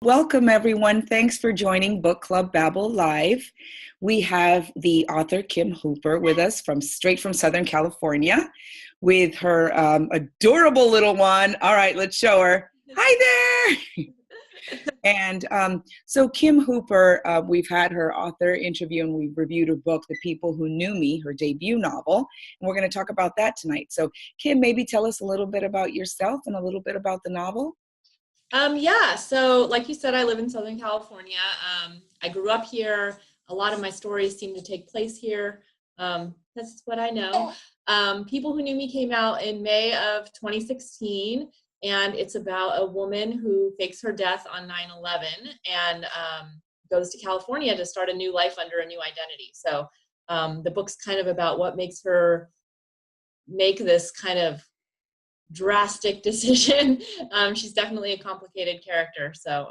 Welcome, everyone. Thanks for joining Book Club Babble Live. We have the author Kim Hooper with us straight from Southern California with her adorable little one. All right, let's show her. Hi there. And so Kim Hooper, we've had her author interview and we've reviewed her book, The People Who Knew Me, her debut novel. And we're going to talk about that tonight. So Kim, maybe tell us a little bit about yourself and a little bit about the novel. So like you said, I live in Southern California. I grew up here. A lot of my stories seem to take place here. That's what I know. People Who Knew Me came out in May of 2016, and it's about a woman who fakes her death on 9/11 and goes to California to start a new life under a new identity. So the book's kind of about what makes her make this kind of drastic decision. She's definitely a complicated character. So,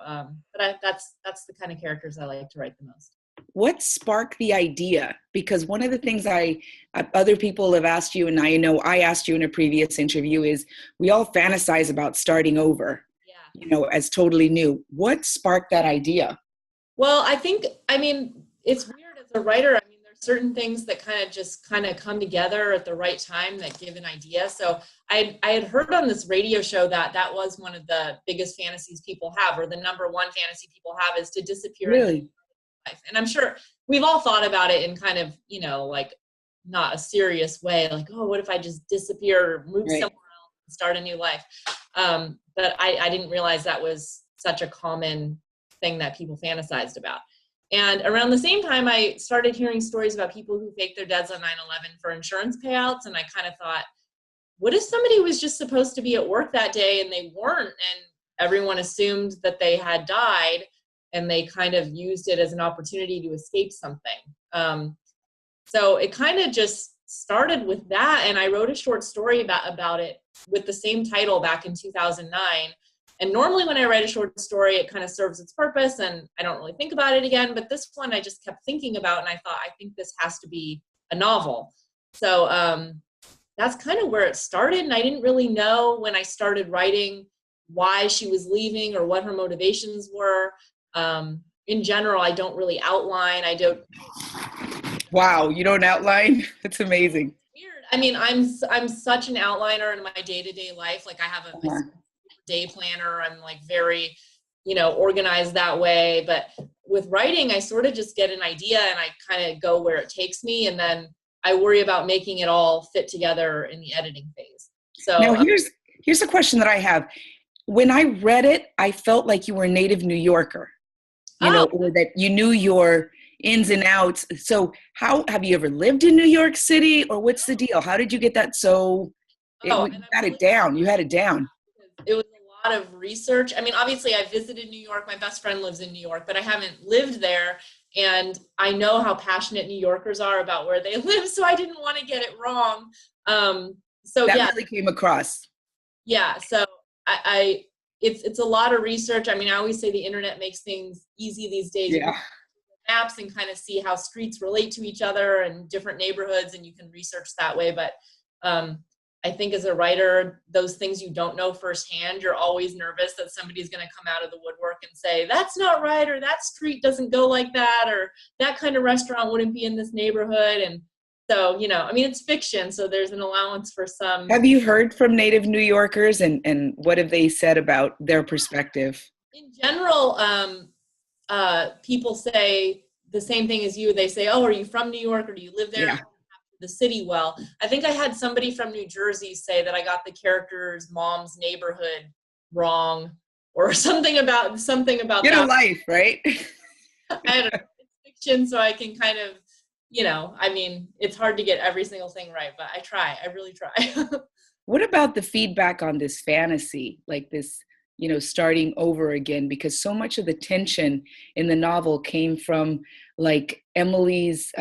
that's the kind of characters I like to write the most. What sparked the idea? Because one of the things other people have asked you, and I know I asked you in a previous interview, is we all fantasize about starting over, as totally new. What sparked that idea? Well, it's weird as a writer. There's certain things that kind of come together at the right time that give an idea. So I had heard on this radio show that was one of the biggest fantasies people have, or the number one fantasy people have, is to disappear. Really? Life. And I'm sure we've all thought about it in kind of, like not a serious way, like, oh, what if I just disappear or move somewhere else and start a new life? But I didn't realize that was such a common thing that people fantasized about. And around the same time, I started hearing stories about people who faked their deaths on 9/11 for insurance payouts. And I kind of thought, what if somebody was just supposed to be at work that day and they weren't, and everyone assumed that they had died, and they kind of used it as an opportunity to escape something. So it kind of just started with that. And I wrote a short story about it with the same title back in 2009. And normally when I write a short story, it kind of serves its purpose and I don't really think about it again. But this one I just kept thinking about, and I thought, I think this has to be a novel. So that's kind of where it started. And I didn't really know when I started writing why she was leaving or what her motivations were. In general, I don't really outline. Wow, you don't outline? That's amazing. Weird. I'm such an outliner in my day-to-day life. Like I have a day planner. I'm like very, organized that way. But with writing, I sort of just get an idea and I kind of go where it takes me. And then I worry about making it all fit together in the editing phase. So now here's a question that I have. When I read it, I felt like you were a native New Yorker, or that you knew your ins and outs. So how have you ever lived in New York City, or what's the deal? How did you get that? You had it down. It was a lot of research. Obviously I visited New York. My best friend lives in New York, but I haven't lived there. And I know how passionate New Yorkers are about where they live. So I didn't want to get it wrong. That really came across. Yeah. So it's a lot of research. I always say the internet makes things easy these days. Yeah. Maps and kind of see how streets relate to each other and different neighborhoods, and you can research that way. But I think as a writer, those things you don't know firsthand, you're always nervous that somebody's going to come out of the woodwork and say, that's not right, or that street doesn't go like that, or that kind of restaurant wouldn't be in this neighborhood. And so, it's fiction, so there's an allowance for some. Have you heard from native New Yorkers and what have they said about their perspective? In general, people say the same thing as you. They say, oh, are you from New York, or do you live there? Yeah. The city well. I think I had somebody from New Jersey say that I got the character's mom's neighborhood wrong, or something about Get that. A life, right? I don't know. It's fiction, so I can kind of, it's hard to get every single thing right, but I try. I really try. What about the feedback on this fantasy, like this, starting over again? Because so much of the tension in the novel came from like Emily's,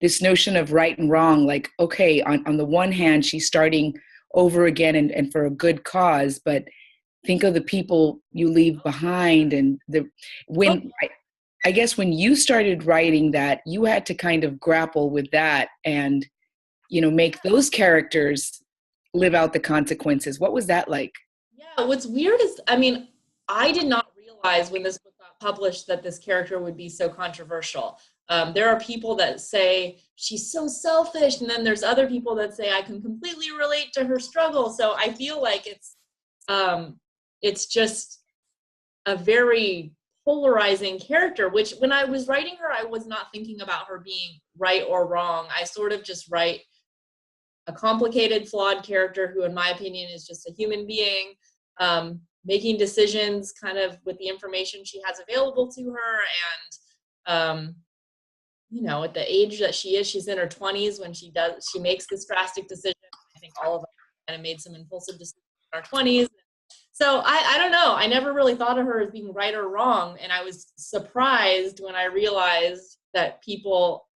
this notion of right and wrong. Like, okay, on the one hand, she's starting over again and for a good cause, but think of the people you leave behind. And I guess when you started writing that, you had to kind of grapple with that and, make those characters live out the consequences. What was that like? Yeah, what's weird is, I did not realize realize when this book got published that this character would be so controversial. There are people that say she's so selfish, and then there's other people that say I can completely relate to her struggle. So I feel like it's just a very polarizing character, which when I was writing her, I was not thinking about her being right or wrong. I sort of just write a complicated, flawed character who, in my opinion, is just a human being, making decisions kind of with the information she has available to her. And, at the age that she is, she's in her 20s when she makes this drastic decision. I think all of us kind of made some impulsive decisions in our 20s. So I don't know. I never really thought of her as being right or wrong. And I was surprised when I realized that people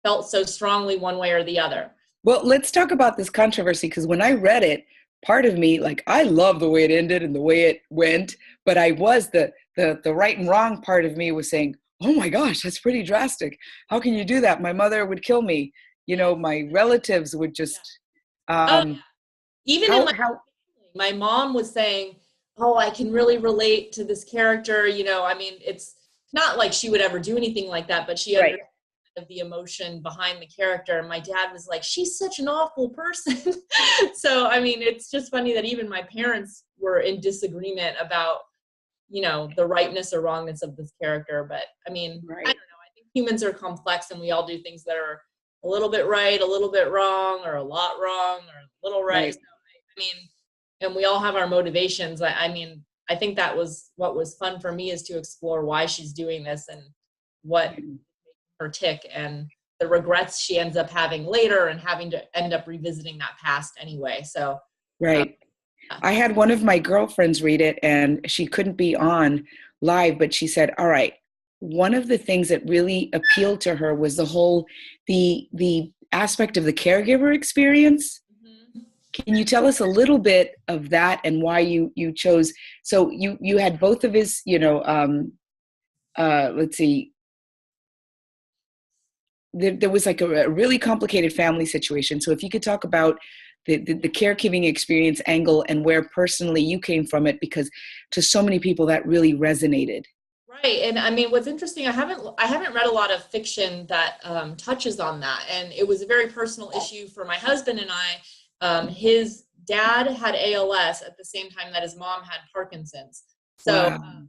felt so strongly one way or the other. Well, let's talk about this controversy, because when I read it, part of me, like, I love the way it ended and the way it went, but I was the right and wrong part of me was saying, oh my gosh, that's pretty drastic. How can you do that? My mother would kill me. My relatives would just, even my mom was saying, oh, I can really relate to this character. I mean, it's not like she would ever do anything like that, but she understood of the emotion behind the character. And my dad was like, she's such an awful person. So, I mean, it's just funny that even my parents were in disagreement about, the rightness or wrongness of this character. But I mean, I don't know. I think humans are complex and we all do things that are a little bit right, a little bit wrong, or a lot wrong, or a little right. Right. So, I mean, and we all have our motivations. I mean, I think that was what was fun for me, is to explore why she's doing this and what her tick and the regrets she ends up having later and having to end up revisiting that past anyway. So, right. I had one of my girlfriends read it, and she couldn't be on live, but she said, all right, one of the things that really appealed to her was the aspect of the caregiver experience. Mm-hmm. Can you tell us a little bit of that and why you chose? So you had both of his, let's see, there was like a really complicated family situation. So if you could talk about the caregiving experience angle and where personally you came from it, because to so many people that really resonated. Right. And I mean, what's interesting, I haven't read a lot of fiction that touches on that. And it was a very personal issue for my husband and I. His dad had ALS at the same time that his mom had Parkinson's. So, wow.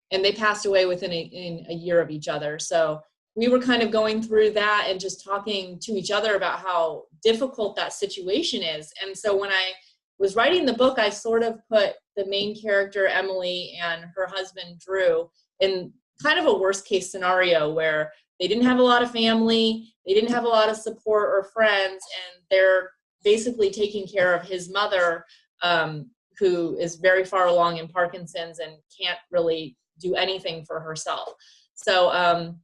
And they passed away within a year of each other. So we were kind of going through that and just talking to each other about how difficult that situation is. And so when I was writing the book, I sort of put the main character, Emily, and her husband, Drew, in kind of a worst case scenario where they didn't have a lot of family, they didn't have a lot of support or friends, and they're basically taking care of his mother, who is very far along in Parkinson's and can't really do anything for herself. So,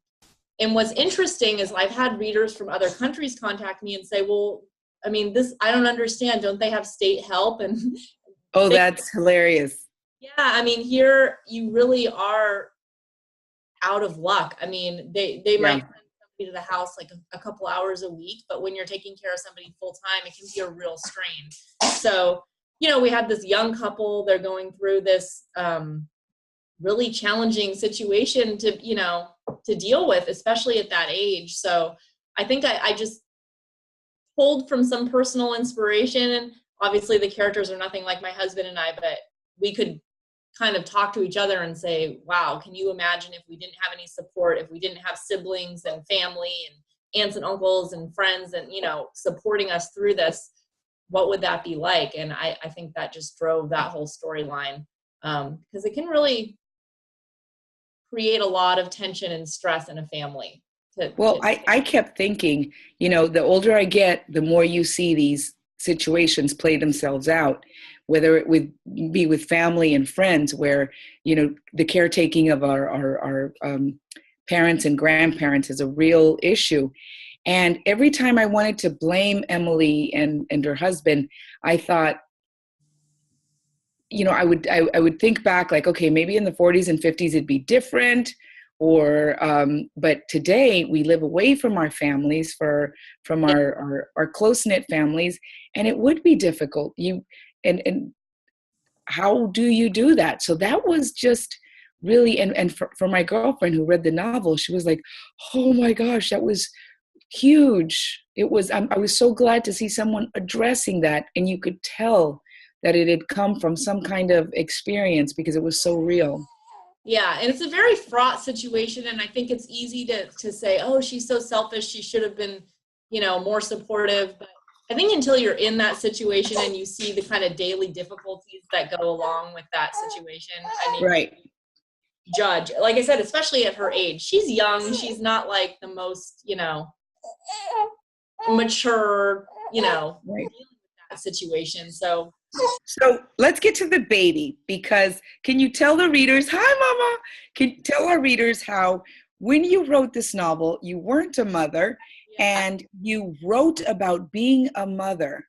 and what's interesting is I've had readers from other countries contact me and say, well, I mean, I don't understand. Don't they have state help? And oh, that's hilarious. Yeah. I mean, here you really are out of luck. I mean, they might send somebody to the house like a couple hours a week, but when you're taking care of somebody full time, it can be a real strain. So, we had this young couple, they're going through this, really challenging situation to deal with, especially at that age. So I think I just pulled from some personal inspiration, and obviously the characters are nothing like my husband and I, but we could kind of talk to each other and say, wow, can you imagine if we didn't have any support, if we didn't have siblings and family and aunts and uncles and friends and, supporting us through this, what would that be like? And I think that just drove that whole storyline, because it can really create a lot of tension and stress in a family. I kept thinking, the older I get, the more you see these situations play themselves out, whether it would be with family and friends where, the caretaking of our parents and grandparents is a real issue. And every time I wanted to blame Emily and her husband, I thought, I would think back like, okay, maybe in the 40s and 50s it'd be different, but today we live away from our families, from our close-knit families, and it would be difficult. And how do you do that? So that was just really, and for my girlfriend who read the novel, she was like, oh my gosh, that was huge. It was, I was so glad to see someone addressing that. And you could tell that it had come from some kind of experience because it was so real. Yeah, and it's a very fraught situation, and I think it's easy to say, "Oh, she's so selfish. She should have been, more supportive." But I think until you're in that situation and you see the kind of daily difficulties that go along with that situation, I mean, Right. judge, like I said, especially at her age, she's young. She's not like the most, mature, Right. dealing with that situation. So So let's get to the baby, because can you tell the readers, hi, Mama, can you tell our readers how when you wrote this novel, you weren't a mother, yeah, and you wrote about being a mother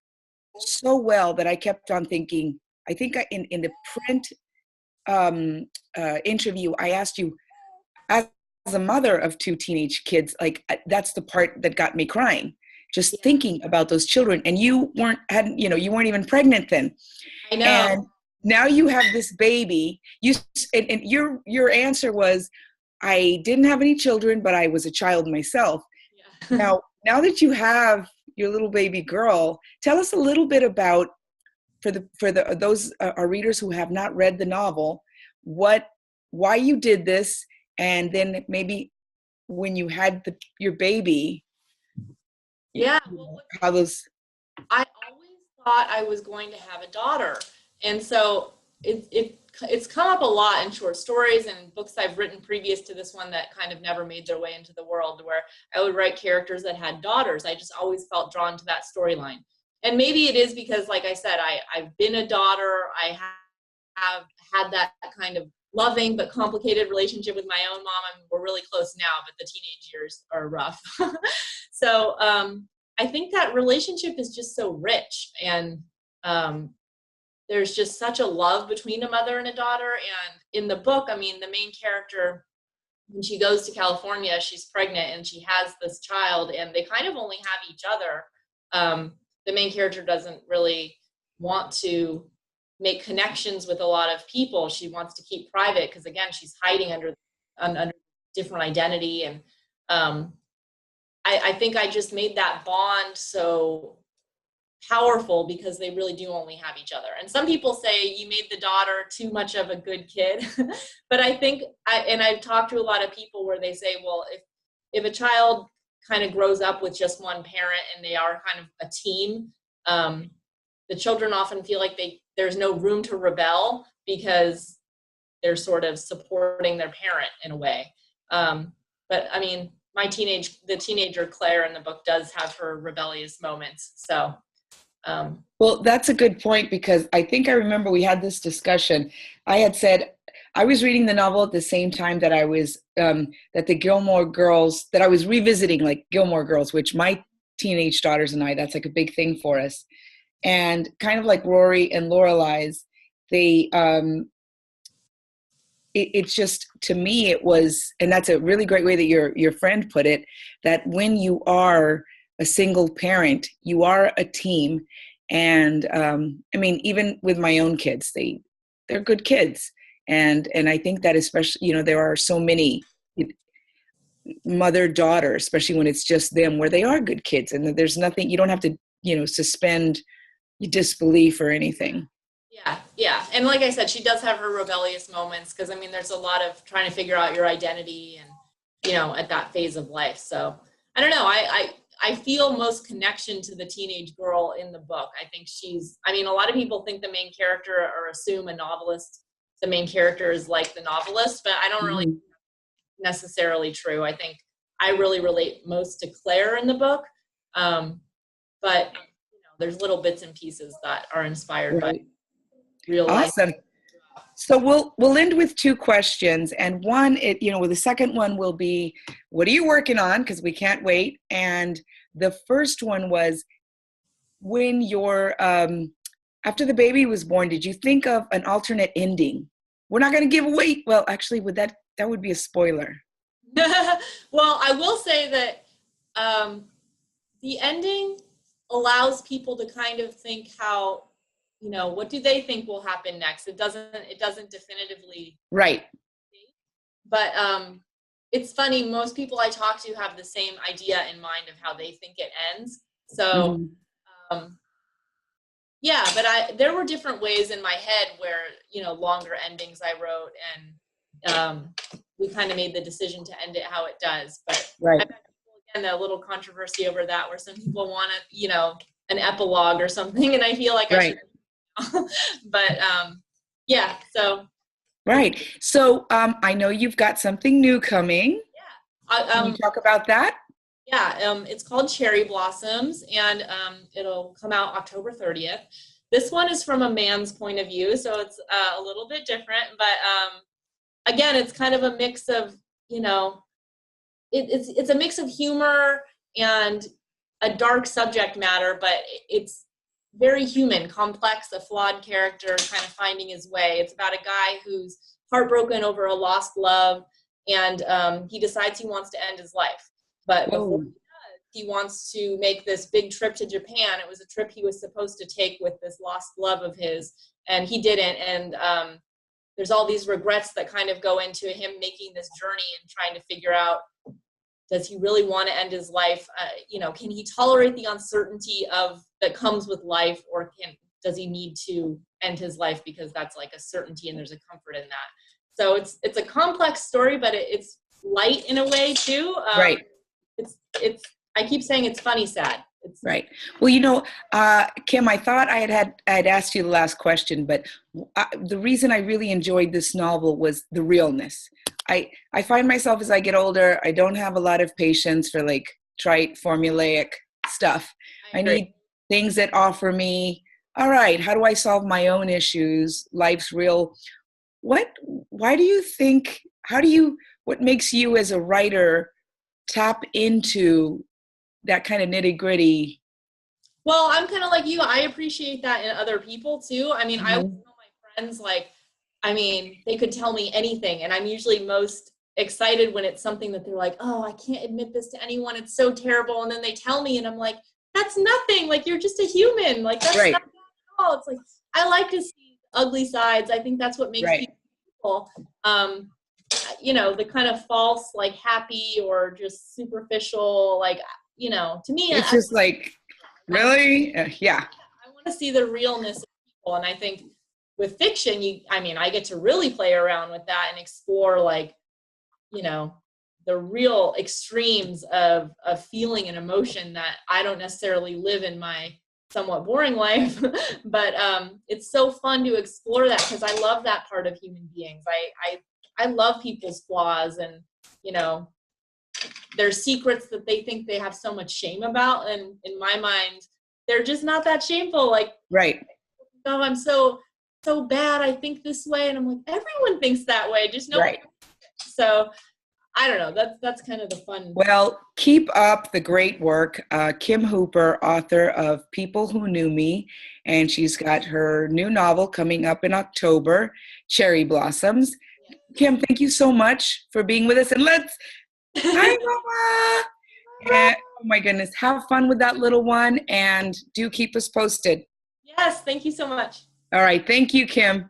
so well that I kept on thinking, I think in the print interview, I asked you, as a mother of two teenage kids, like that's the part that got me crying, just yeah, thinking about those children. And you weren't even pregnant then. I know. And now you have this baby. And your answer was, I didn't have any children, but I was a child myself. Yeah. Now that you have your little baby girl, tell us a little bit about, for those our readers who have not read the novel, why you did this, and then maybe when you had your baby, Yeah. Well, how those. I always thought I was going to have a daughter. And so it's come up a lot in short stories and books I've written previous to this one that kind of never made their way into the world, where I would write characters that had daughters. I just always felt drawn to that storyline. And maybe it is because, like I said, I've been a daughter. I have had that kind of loving but complicated relationship with my own mom. I mean, we're really close now, but the teenage years are rough. So I think that relationship is just so rich, and there's just such a love between a mother and a daughter. And in the book, I mean, the main character, when she goes to California, she's pregnant and she has this child, and they kind of only have each other. The main character doesn't really want to make connections with a lot of people. She wants to keep private because, again, she's hiding under different identity. And I think I just made that bond so powerful because they really do only have each other. And some people say you made the daughter too much of a good kid. But I think, I've talked to a lot of people where they say, well, if a child kind of grows up with just one parent and they are kind of a team, the children often feel like there's no room to rebel because they're sort of supporting their parent in a way. But I mean, the teenager Claire in the book does have her rebellious moments. So, Well, that's a good point, because I think I remember we had this discussion. I had said I was reading the novel at the same time that I was that the Gilmore Girls, that I was revisiting like Gilmore Girls, which my teenage daughters and I, that's like a big thing for us. And kind of like Rory and Lorelai's, they it's just, to me it was, and that's a really great way that your friend put it, that when you are a single parent, you are a team. And I mean, even with my own kids, they're good kids. And I think that, especially, there are so many mother-daughter, especially when it's just them, where they are good kids, and there's nothing, you don't have to, suspend your disbelief or anything. yeah. And like I said, she does have her rebellious moments because, I mean, there's a lot of trying to figure out your identity and, at that phase of life. So I don't know. I feel most connection to the teenage girl in the book. I think a lot of people think the main character, or assume a novelist, the main character is like the novelist, but I don't really necessarily true. I think I really relate most to Claire in the book. But there's little bits and pieces that are inspired by real life. Awesome. So we'll end with two questions, and one, the second one will be, what are you working on? Because we can't wait. And the first one was, when after the baby was born, did you think of an alternate ending? We're not going to give away. Well, actually, that would be a spoiler. Well, I will say that the ending allows people to kind of think how, what do they think will happen next? It doesn't definitively. Right. but it's funny, most people I talk to have the same idea in mind of how they think it ends. So um, yeah, but there were different ways in my head where, you know, longer endings I wrote, and we kind of made the decision to end it how it does. But Right. I've had people, again, a little controversy over that, where some people want to, you know, an epilogue or something, and I feel like I should. But yeah, so. Right. So I know you've got something new coming. Yeah. Can you talk about that? Yeah, it's called Cherry Blossoms, and it'll come out October 30th. This one is from a man's point of view, so it's a little bit different. But again, it's kind of a mix of, you know, it's a mix of humor and a dark subject matter, but it's very human, complex, a flawed character kind of finding his way. It's about a guy who's heartbroken over a lost love, and he decides he wants to end his life. But before he does, he wants to make this big trip to Japan. It was a trip he was supposed to take with this lost love of his, and he didn't. And there's all these regrets that kind of go into him making this journey and trying to figure out, does he really want to end his life? You know, can he tolerate the uncertainty that comes with life, or does he need to end his life because that's like a certainty and there's a comfort in that? So it's a complex story, but it's light in a way too. Right. It's I keep saying it's funny sad. It's right. Well, you know, Kim, I thought I had asked you the last question, but the reason I really enjoyed this novel was the realness. I find myself as I get older, I don't have a lot of patience for like trite, formulaic stuff. I need things that offer me, all right, how do I solve my own issues? Life's real. What makes you as a writer tap into that kind of nitty gritty? Well, I'm kind of like you. I appreciate that in other people too. I mean, I always tell my friends, like, I mean, they could tell me anything, and I'm usually most excited when it's something that they're like, oh, I can't admit this to anyone, it's so terrible. And then they tell me, and I'm like, that's nothing. Like, you're just a human. Like, that's not at all. It's like, I like to see ugly sides. I think that's what makes people you know, the kind of false, like happy or just superficial, like, you know, to me, it's just like, really? Yeah. I want to see the realness of people. And I think with fiction, I get to really play around with that and explore, like, you know, the real extremes of feeling and emotion that I don't necessarily live in my somewhat boring life. But it's so fun to explore that, because I love that part of human beings. I love people's flaws, and, you know, their secrets that they think they have so much shame about. And in my mind, they're just not that shameful. Like, oh, I'm so bad, I think this way. And I'm like, everyone thinks that way. Just no. So I don't know. That's kind of the fun. Well, keep up the great work. Kim Hooper, author of People Who Knew Me, and she's got her new novel coming up in October, Cherry Blossoms. Kim, thank you so much for being with us. And hi, Mama. And, oh my goodness, have fun with that little one, and do keep us posted. Yes, thank you so much. All right, thank you, Kim.